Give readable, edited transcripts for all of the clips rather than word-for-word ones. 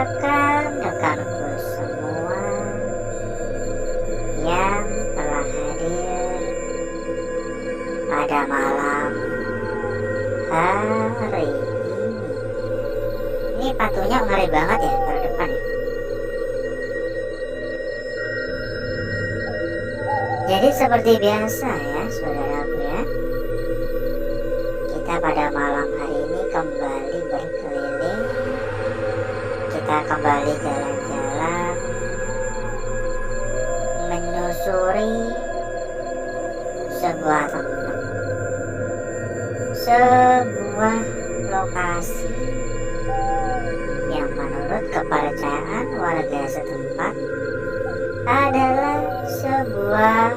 rekan-rekanku semua yang telah hadir pada malam hari ini. Ini patunya ngeri banget ya ke depan ya. Jadi seperti biasa ya saudaraku ya, kita pada malam hari ini kembali berkeliling. Kita kembali jalan-jalan, menyusuri sebuah tempat, sebuah lokasi yang menurut kepercayaan warga setempat adalah sebuah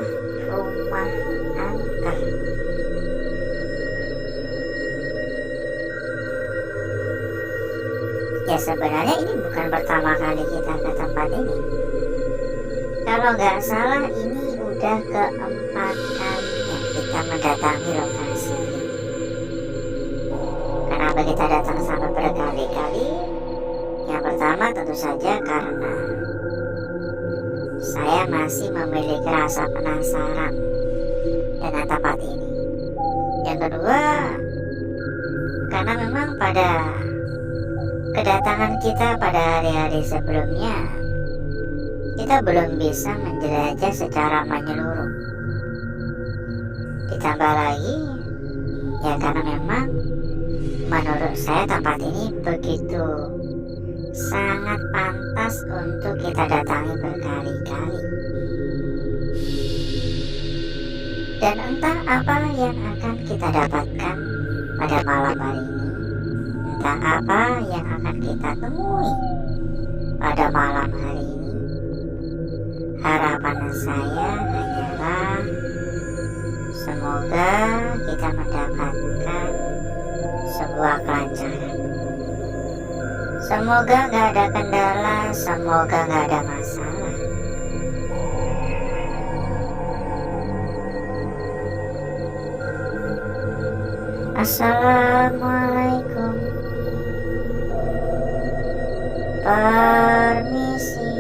rumah angker. Ya sebenarnya ini bukan pertama kali kita ke tempat ini. Kalau nggak salah ini udah keempat kalinya kita mendatangi lokasi ini. Kenapa kita datang sampai berkali-kali? Yang pertama tentu saja karena saya masih memiliki rasa penasaran dengan tempat ini. Yang kedua, karena memang pada kedatangan kita pada hari-hari sebelumnya, kita belum bisa menjelajah secara menyeluruh. Ditambah lagi, ya karena memang menurut saya tempat ini begitu sangat pantas untuk kita datangi berkali-kali. Dan entah apa yang akan kita dapatkan pada malam hari ini, entah apa yang akan kita temui pada malam hari ini. Harapan saya hanyalah semoga kita mendapatkan sebuah kelancaran. Semoga gak ada kendala, semoga gak ada masalah. Assalamualaikum. Permisi.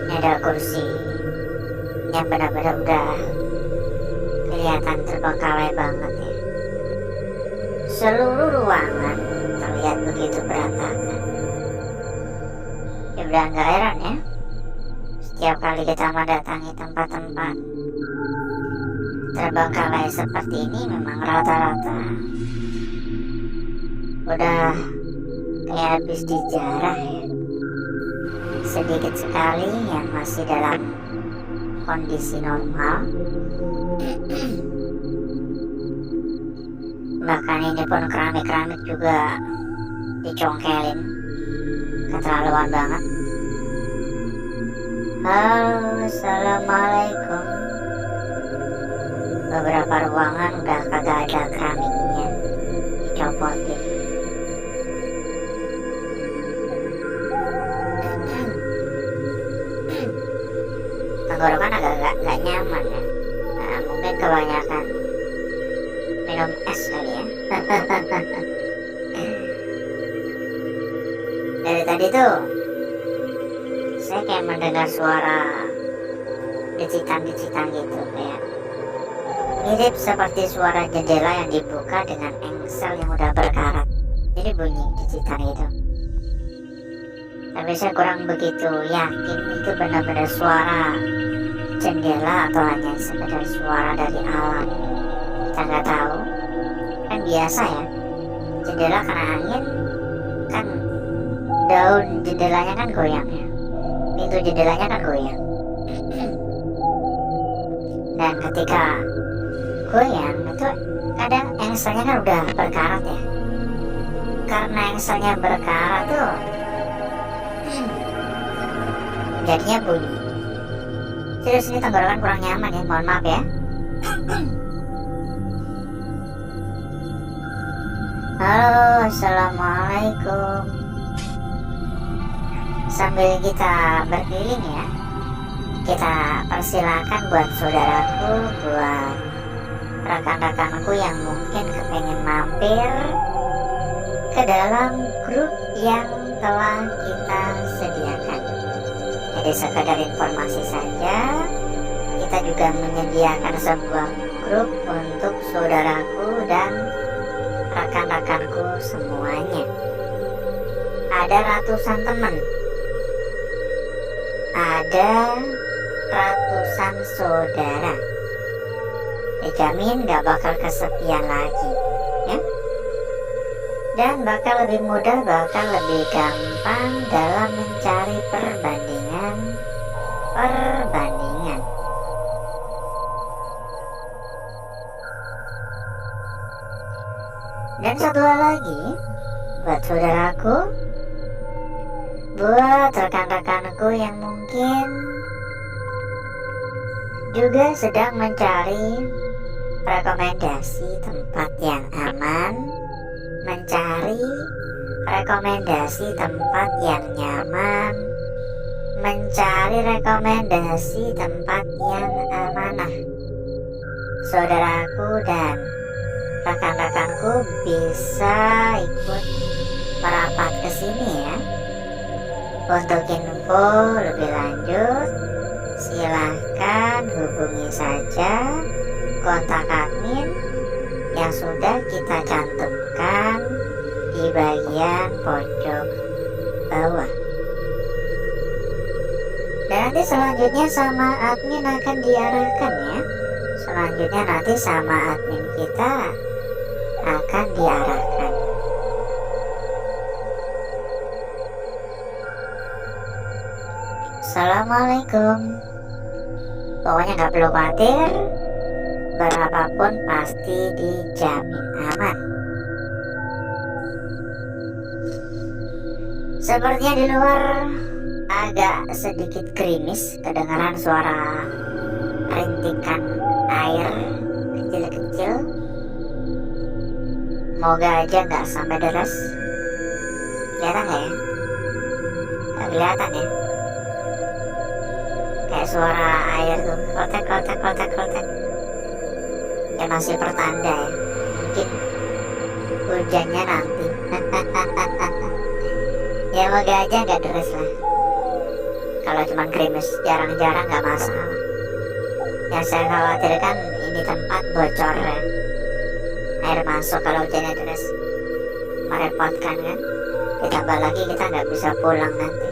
Ini ada kursi yang benar-benar udah kelihatan terbengkalai banget ya. Seluruh ruangan terlihat begitu berantakan. Ya udah nggak heran ya, setiap kali kita mendatangi tempat-tempat terbengkalai seperti ini memang rata-rata udah kayak habis dijarah ya. Sedikit sekali yang masih dalam kondisi normal. Bahkan ini pun keramik-keramik juga dicongkelin, keterlaluan banget. Halo, assalamualaikum. Beberapa ruangan udah kagak ada keramiknya, dicopotin. Tenggorokan agak gak nyaman ya. Nah, mungkin kebanyakan minum es kali ya. Dari tadi tuh saya kayak mendengar suara decitan-decitan gitu, kayak mirip seperti suara jendela yang dibuka dengan engsel yang udah berkarat. Jadi bunyi decitan itu. Tapi saya kurang begitu yakin itu benar-benar suara jendela atau hanya sekedar suara dari alam. Kita nggak tahu. Kan biasa ya, jendela kena angin kan daun jendelanya kan goyang ya, pintu jendelanya kan goyang. Dan ketika goyang itu kadang engselnya kan udah berkarat ya. Karena engselnya berkarat tuh jadinya bunyi. Terus ini tenggorokan kurang nyaman ya, mohon maaf ya. Halo, assalamualaikum. Sambil kita berkeliling ya, kita persilakan buat saudaraku, buat rekan-rekanku yang mungkin kepengen mampir ke dalam grup yang telah kita sediakan. Jadi sekedar informasi saja, kita juga menyediakan sebuah grup untuk saudaraku dan rekan-rekanku semuanya. Ada ratusan teman, ada ratusan saudara. Dijamin gak bakal kesepian lagi, ya. Dan bakal lebih mudah, bakal lebih gampang dalam mencari perbandingan. Dan satu hal lagi, buat saudaraku, buat rekan-rekanku yang mungkin juga sedang mencari rekomendasi tempat yang aman, mencari rekomendasi tempat yang nyaman, mencari rekomendasi tempat yang amanah. Saudaraku dan rekan-rekanku bisa ikut merapat ke sini ya. Untuk info lebih lanjut, silahkan hubungi saja kontak admin yang sudah kita cantumkan di bagian pojok bawah. Dan nanti selanjutnya sama admin akan diarahkan ya. Selanjutnya nanti sama admin kita akan diarahkan. Assalamualaikum. Pokoknya gak perlu khawatir, berapapun pasti dijamin aman. Sepertinya di luar agak sedikit gerimis, kedengaran suara rintikan air kecil-kecil. Moga aja gak sampai deras. Kelihatan gak ya? Gak kelihatan ya? Kayak suara air tuh, klotek. Ya masih pertanda ya. Mungkin hujannya nanti. Ya moga aja gak deras lah. Kalau cuma gerimis jarang-jarang gak masalah. Yang saya khawatirkan ini tempat bocor ya. Air masuk kalau hujannya deras, merepotkan kan. Ditambah lagi kita gak bisa pulang nanti.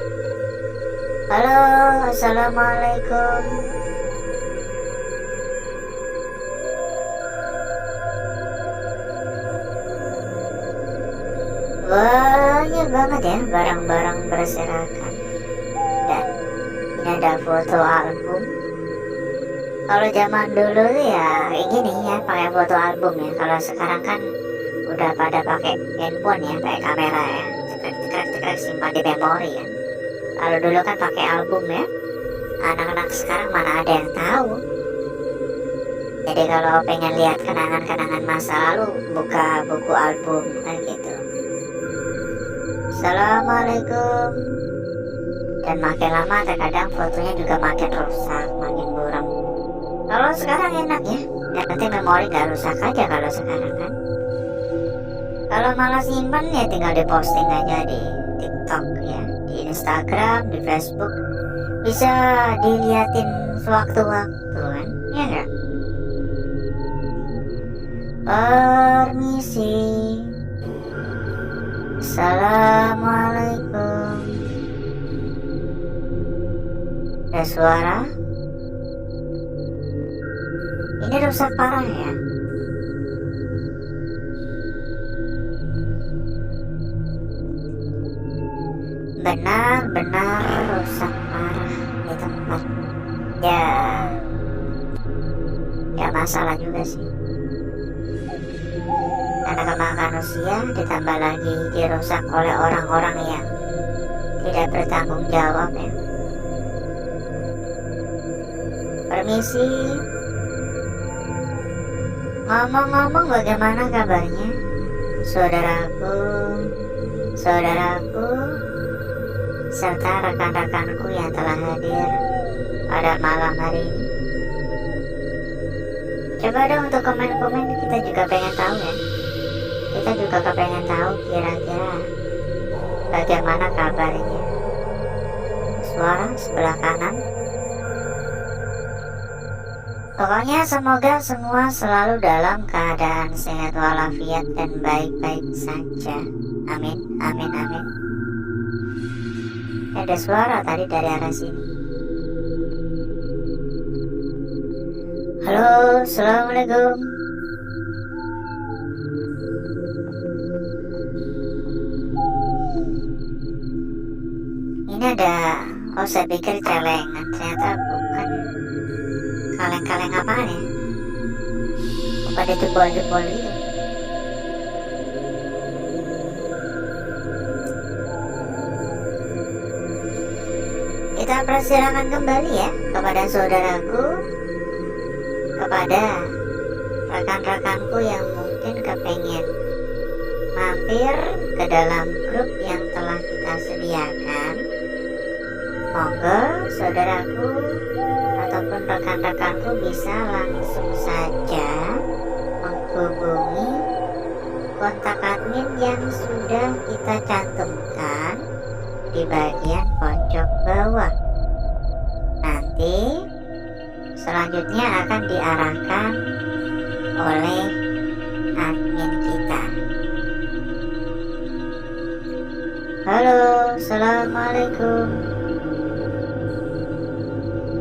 Halo, assalamualaikum. Banyak banget ya barang-barang berserakan. Dan ini ada foto album. Kalau zaman dulu ya kayak gini ya, pakai foto album ya. Kalau sekarang kan udah pada pakai handphone ya, pakai kamera ya, cekrek simpan di memori ya. Kalau dulu kan pakai album ya. Anak-anak sekarang mana ada yang tahu. Jadi kalau pengen lihat kenangan-kenangan masa lalu, buka buku album kayak gitu. Assalamualaikum. Dan makin lama terkadang fotonya juga makin rusak, makin buram. Kalau sekarang enak ya, dan nanti memori gak rusak aja kalau sekarang kan. Kalau malas simpan ya tinggal diposting aja di TikTok ya, di Instagram, di Facebook. Bisa diliatin sewaktu-waktu kan, ya enggak? Permisi. Assalamualaikum. Ada suara? Ini rusak parah ya. Benar-benar rusak parah di tempat. Ya, gak masalah juga sih. Karena kemakan usia ditambah lagi dirusak oleh orang-orang yang tidak bertanggung jawab ya. Permisi. Ngomong-ngomong, bagaimana kabarnya saudaraku, serta rekan-rekanku yang telah hadir pada malam hari ini? Coba dong untuk komen-komen, kita juga pengen tahu ya. Kita juga kepengen tahu kira-kira bagaimana kabarnya? Suara sebelah kanan. Pokoknya semoga semua selalu dalam keadaan sehat walafiat dan baik-baik saja. Amin, amin, amin. Ada suara tadi dari arah sini. Halo, assalamualaikum. Ini ada, oh saya pikir celengan, ternyata bukan. Kaleng-kaleng apaan ya? Pada jebol-jebol itu. Kita persilakan kembali ya kepada saudaraku, kepada rekan-rekanku yang mungkin kepengen mampir ke dalam grup yang telah kita sediakan. Monggo saudaraku ataupun rekan-rekanku bisa langsung saja menghubungi kontak admin yang sudah kita cantumkan di bagian pojok bawah. Nanti selanjutnya akan diarahkan oleh admin kita. Halo, assalamualaikum.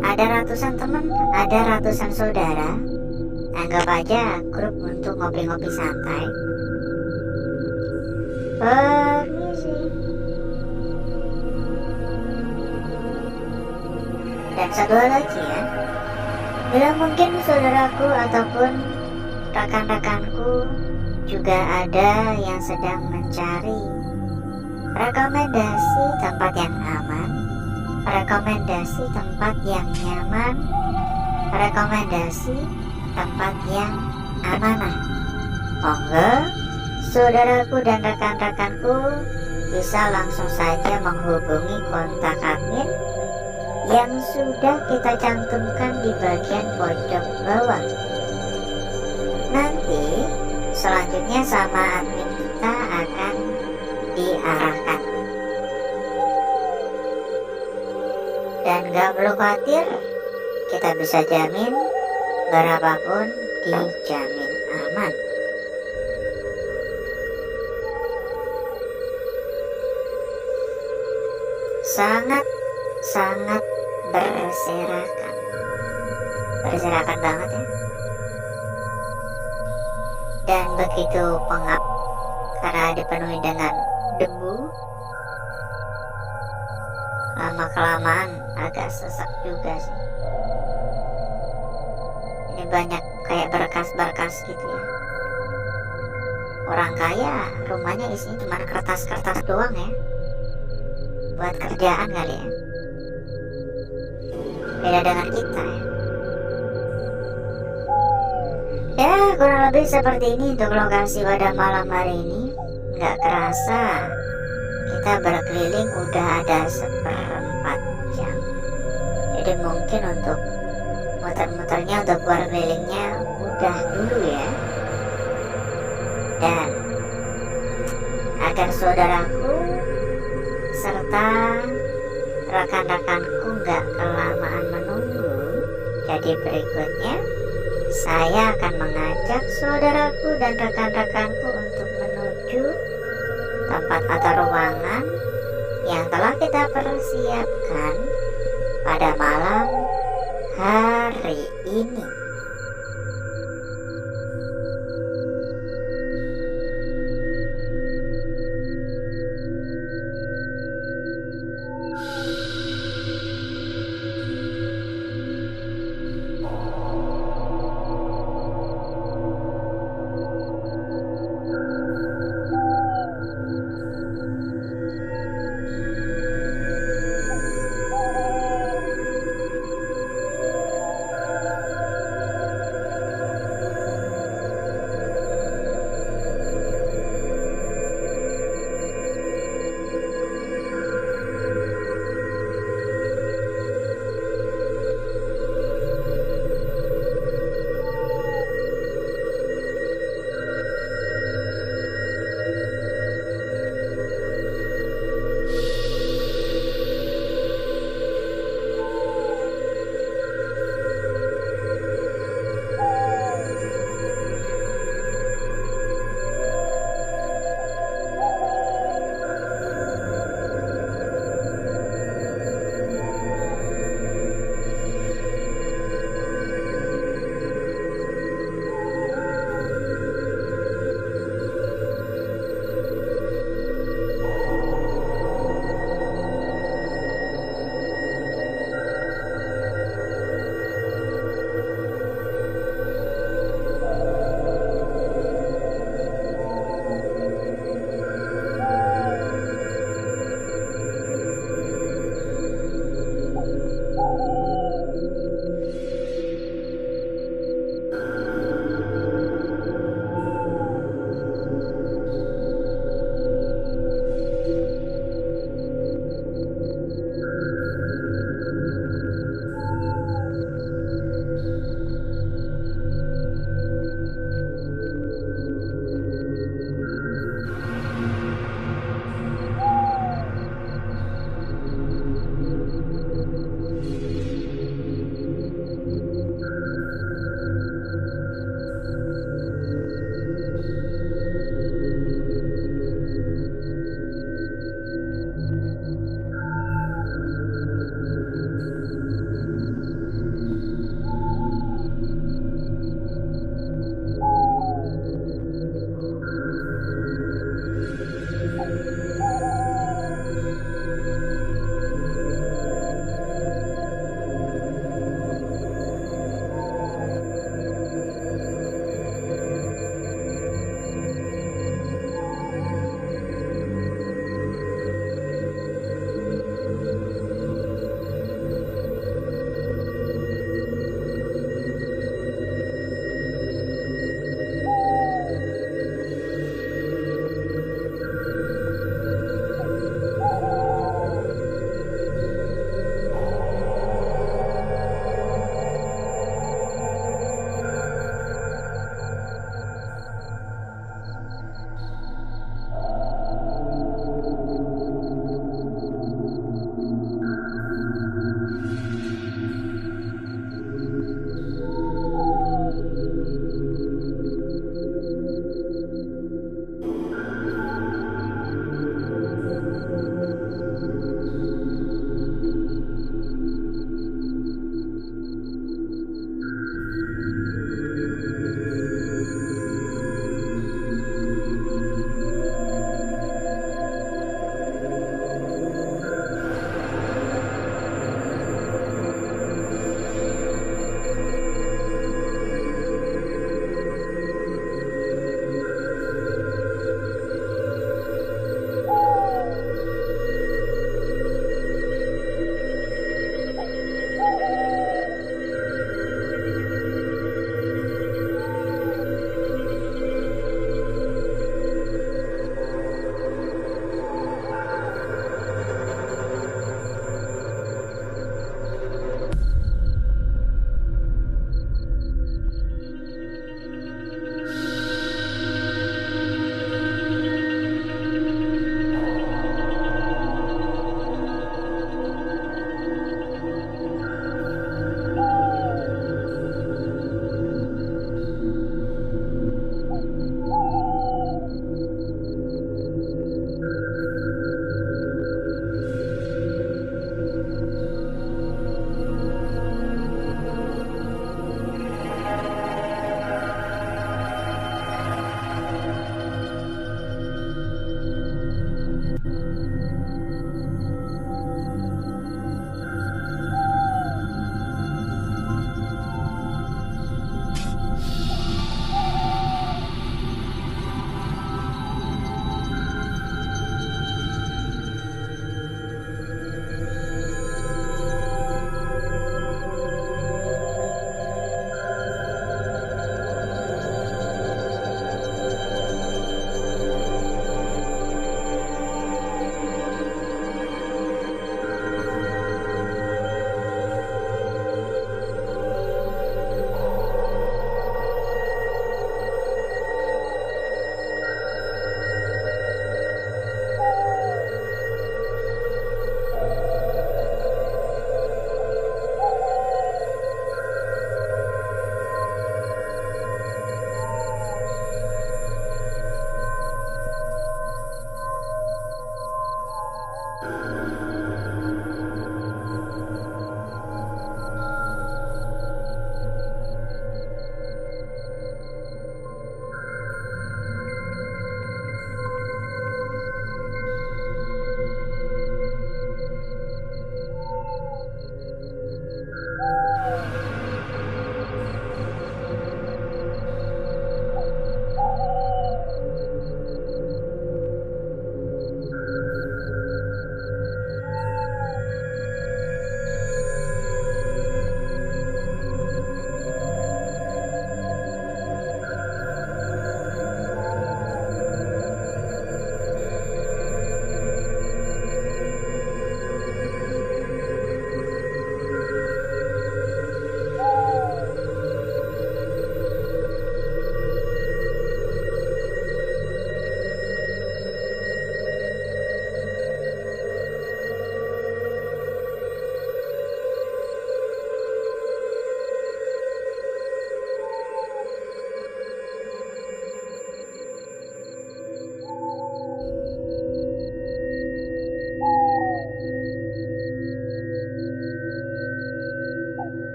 Ada ratusan teman, ada ratusan saudara. Anggap aja grup untuk ngopi-ngopi santai. Permisi. Dan satu hal lagi ya, bila mungkin saudaraku ataupun rekan-rekanku juga ada yang sedang mencari rekomendasi tempat yang aman, rekomendasi tempat yang nyaman, rekomendasi tempat yang amanah. Monggo saudaraku dan rekan-rekanku bisa langsung saja menghubungi kontak admin yang sudah kita cantumkan di bagian pojok bawah. Nanti selanjutnya sama admin kita akan diarahkan. Dan gak perlu khawatir, kita bisa jamin berapapun dijamin aman. Sangat berserakan. Berserakan banget ya. Dan begitu pengap karena dipenuhi dengan debu. Lama-kelamaan agak sesak juga sih. Ini banyak kayak berkas-berkas gitu ya. Orang kaya rumahnya isinya cuma kertas-kertas doang ya, buat kerjaan kali ya. Beda dengan kita ya. Ya kurang lebih seperti ini untuk lokasi pada malam hari ini. Nggak kerasa kita berkeliling udah ada 1/4 jam. Jadi mungkin untuk muter-muternya, untuk berkelilingnya udah dulu ya. Dan agar saudaraku serta rekan-rekanku nggak kelamaan menunggu, jadi berikutnya saya akan mengajak saudaraku dan rekan-rekanku untuk menuju tempat atau ruangan yang telah kita persiapkan pada malam hari ini.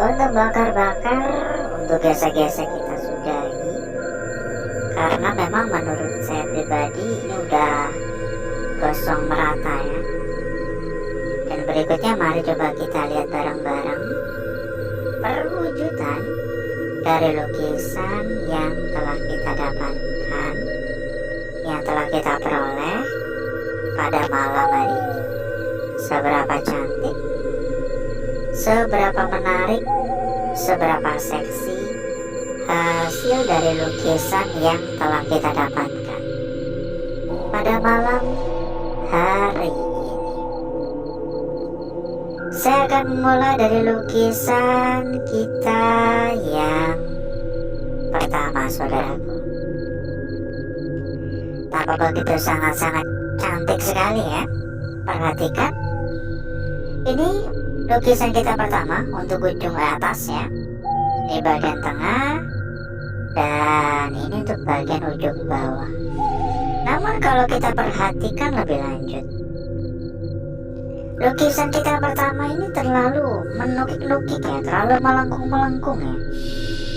Untuk bakar-bakar, untuk gesek-gesek kita sudahi, karena memang menurut saya pribadi ini udah gosong merata ya. Dan berikutnya mari coba kita lihat bareng-bareng perwujudan dari lukisan yang telah kita dapatkan, yang telah kita peroleh pada malam hari ini. Seberapa cantik, seberapa menarik, seberapa seksi hasil dari lukisan yang telah kita dapatkan pada malam hari ini. Saya akan mulai dari lukisan kita yang pertama, saudaraku. Tampak begitu sangat-sangat cantik sekali ya. Perhatikan, ini lukisan kita pertama untuk ujung atas ya, ini bagian tengah, dan ini untuk bagian ujung bawah. Namun kalau kita perhatikan lebih lanjut, lukisan kita pertama ini terlalu menukik-nukik ya, terlalu melengkung-melengkung ya.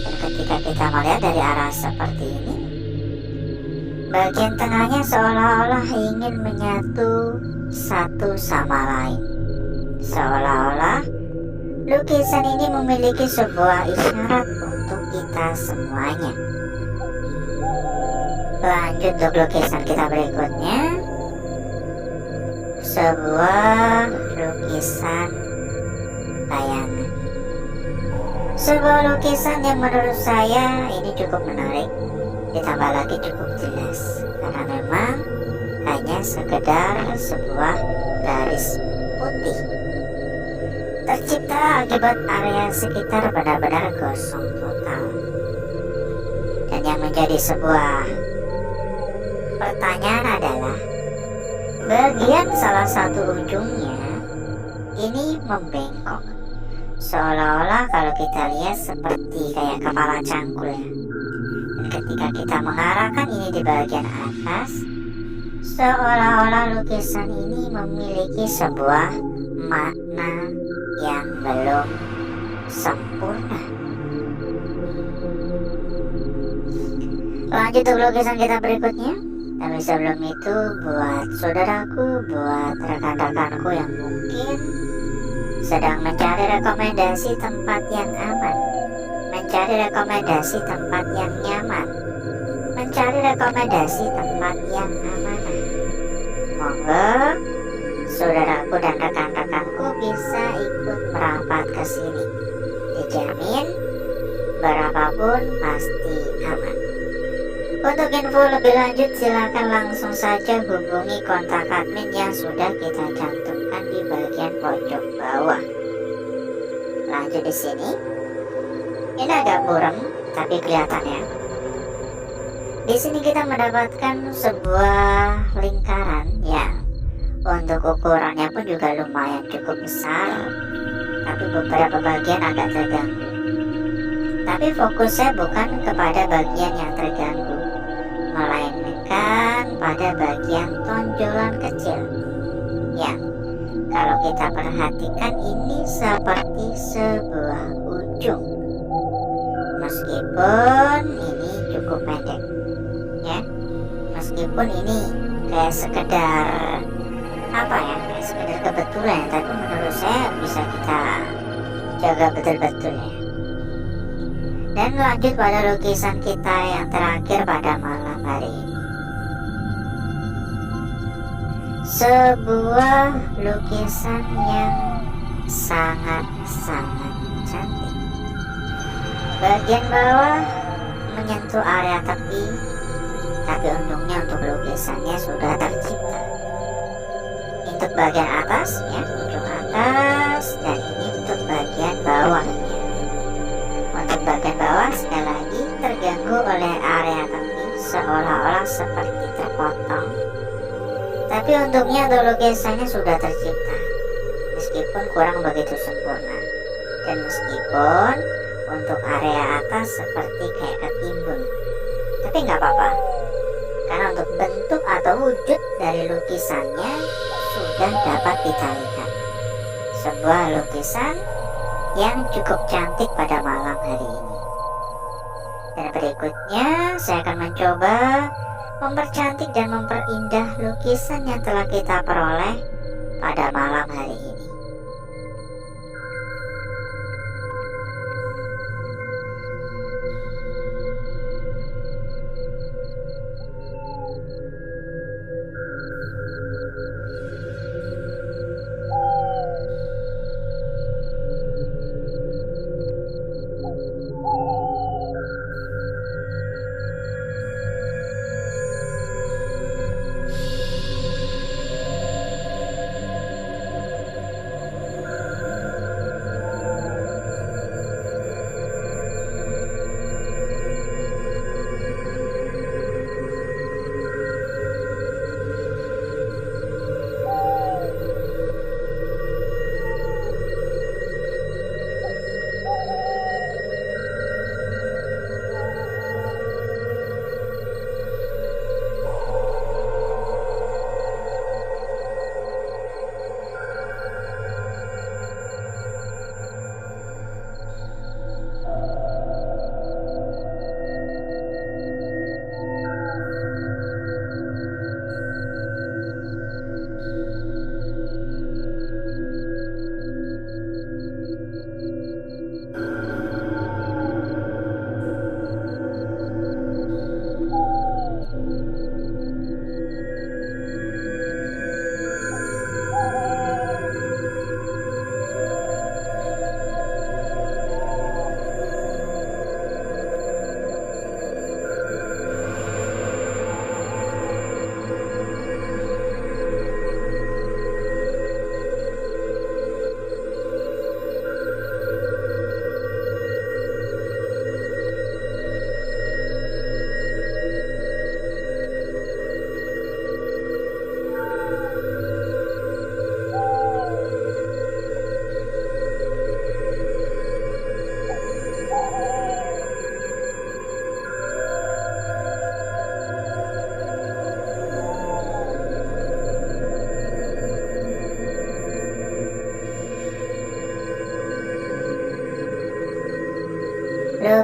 Dan ketika kita melihat dari arah seperti ini, bagian tengahnya seolah-olah ingin menyatu satu sama lain. Seolah-olah lukisan ini memiliki sebuah isyarat untuk kita semuanya. Lanjut untuk lukisan kita berikutnya, sebuah lukisan bayangan. Sebuah lukisan yang menurut saya ini cukup menarik, ditambah lagi cukup jelas, karena memang hanya sekedar sebuah garis putih tercipta akibat area sekitar benar-benar gosong total. Dan yang menjadi sebuah pertanyaan adalah, bagian salah satu ujungnya ini membengkok, seolah-olah kalau kita lihat seperti kayak kepala cangkul ya. Dan ketika kita mengarahkan ini di bagian atas, seolah-olah lukisan ini memiliki sebuah makna yang belum sempurna. Lanjut ke lukisan kita berikutnya. Tapi sebelum itu, buat saudaraku, buat rekan-rekanku yang mungkin sedang mencari rekomendasi tempat yang aman, mencari rekomendasi tempat yang nyaman, mencari rekomendasi tempat yang amanah. Monggo saudaraku dan rekan-rekanku bisa ikut merapat ke sini. Dijamin berapapun pasti aman. Untuk info lebih lanjut silakan langsung saja hubungi kontak admin yang sudah kita cantumkan di bagian pojok bawah. Lanjut di sini. Ini agak buram tapi kelihatan ya. Di sini kita mendapatkan sebuah lingkaran yang untuk ukurannya pun juga lumayan cukup besar, tapi beberapa bagian agak terganggu. Tapi fokusnya bukan kepada bagian yang terganggu, melainkan pada bagian tonjolan kecil yang kalau kita perhatikan ini seperti sebuah ujung, meskipun ini cukup pendek ya, meskipun ini kayak sekedar kayak sekedar kebetulan, tapi menurut saya bisa kita jaga betul-betul ya. Dan lanjut pada lukisan kita yang terakhir pada malam hari ini. Sebuah lukisan yang sangat-sangat cantik. Bagian bawah menyentuh area tepi, tapi untungnya untuk lukisannya sudah tercipta. Untuk bagian atas ya, ujung atas, dan ini untuk bagian bawahnya. Untuk bagian bawah sekali lagi terganggu oleh area tepi, seolah-olah seperti terpotong. Tapi untungnya untuk lukisannya sudah tercipta, meskipun kurang begitu sempurna. Dan meskipun untuk area atas seperti kayak ketimbun, tapi nggak apa-apa, karena untuk bentuk atau wujud dari lukisannya sudah dapat kita lihat. Sebuah lukisan yang cukup cantik pada malam hari ini. Dan berikutnya saya akan mencoba mempercantik dan memperindah lukisan yang telah kita peroleh pada malam hari ini.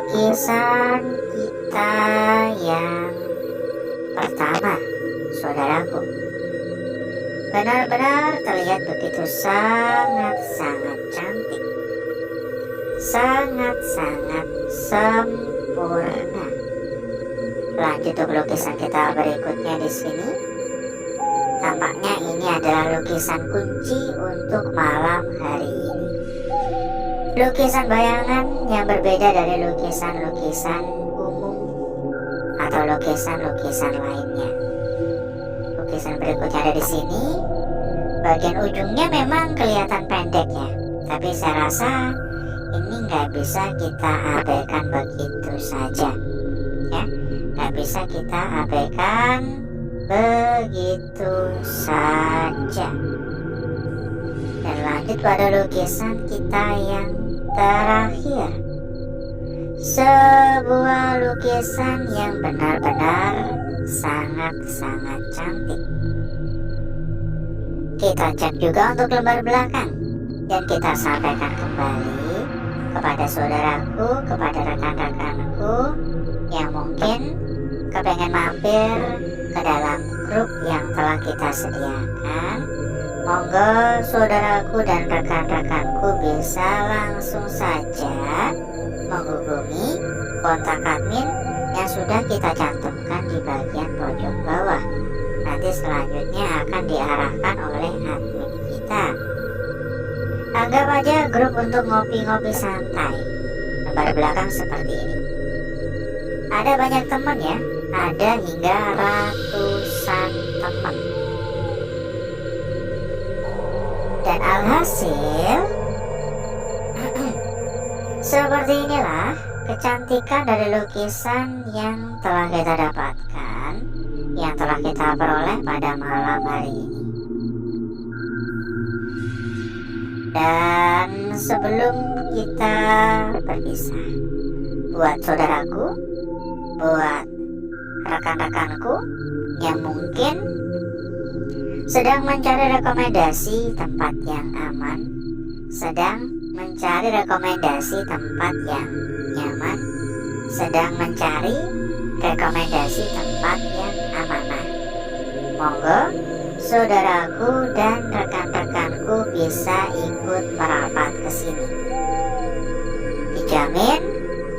lukisan kita yang pertama, saudaraku, benar-benar terlihat begitu sangat-sangat sangat-sangat sempurna. Lanjut untuk lukisan kita berikutnya di sini. Tampaknya ini adalah lukisan kunci untuk malam hari ini. Lukisan bayangan yang berbeda dari lukisan-lukisan umum atau lukisan-lukisan lainnya. Lukisan berikutnya ada di sini. Bagian ujungnya memang kelihatan pendek ya, tapi saya rasa ini nggak bisa kita abaikan begitu saja ya, nggak bisa kita abaikan begitu saja. Dan lanjut pada lukisan kita yang terakhir, sebuah lukisan yang benar-benar sangat-sangat cantik. Kita cek juga untuk lembar belakang dan kita sampaikan kembali kepada saudaraku, kepada rekan-rekanku yang mungkin kepengen mampir ke dalam grup yang telah kita sediakan. Monggo saudaraku dan rekan-rekanku bisa langsung saja menghubungi kontak admin yang sudah kita cantumkan di bagian pojok bawah. Nanti selanjutnya akan diarahkan oleh admin kita. Anggap aja grup untuk ngopi-ngopi santai. Lembar belakang seperti ini. Ada banyak teman ya, ada hingga ratusan teman. Dan alhasil seperti inilah kecantikan dari lukisan yang telah kita dapatkan, yang telah kita peroleh pada malam hari ini. Dan sebelum kita berpisah, buat saudaraku, buat rekan-rekanku yang mungkin sedang mencari rekomendasi tempat yang aman, sedang mencari rekomendasi tempat yang nyaman, sedang mencari rekomendasi tempat yang amanah, monggo saudaraku dan rekan-rekanku bisa ikut merapat ke sini. Dijamin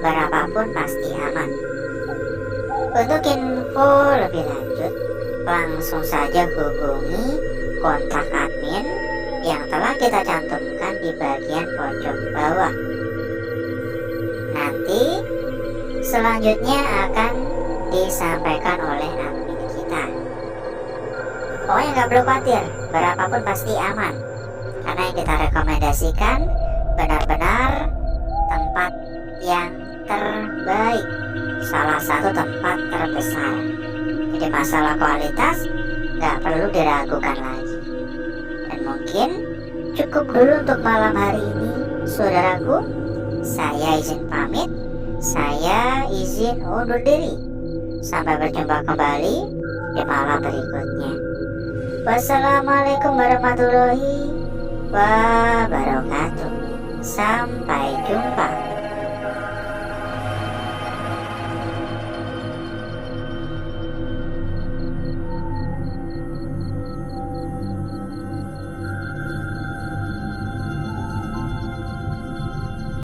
berapapun pasti aman. Untuk info lebih lanjut, langsung saja hubungi kontak admin yang telah kita cantumkan di bagian pojok bawah. Nanti selanjutnya akan disampaikan oleh admin kita. Pokoknya nggak perlu khawatir, berapapun pasti aman, karena yang kita rekomendasikan benar-benar tempat yang terbaik, salah satu tempat terbesar. Jadi masalah kualitas nggak perlu diragukan lagi. Dan mungkin cukup dulu untuk malam hari ini, saudaraku. Saya izin pamit, saya izin undur diri. Sampai berjumpa kembali di malam berikutnya. Wassalamualaikum warahmatullahi wabarakatuh. Sampai jumpa.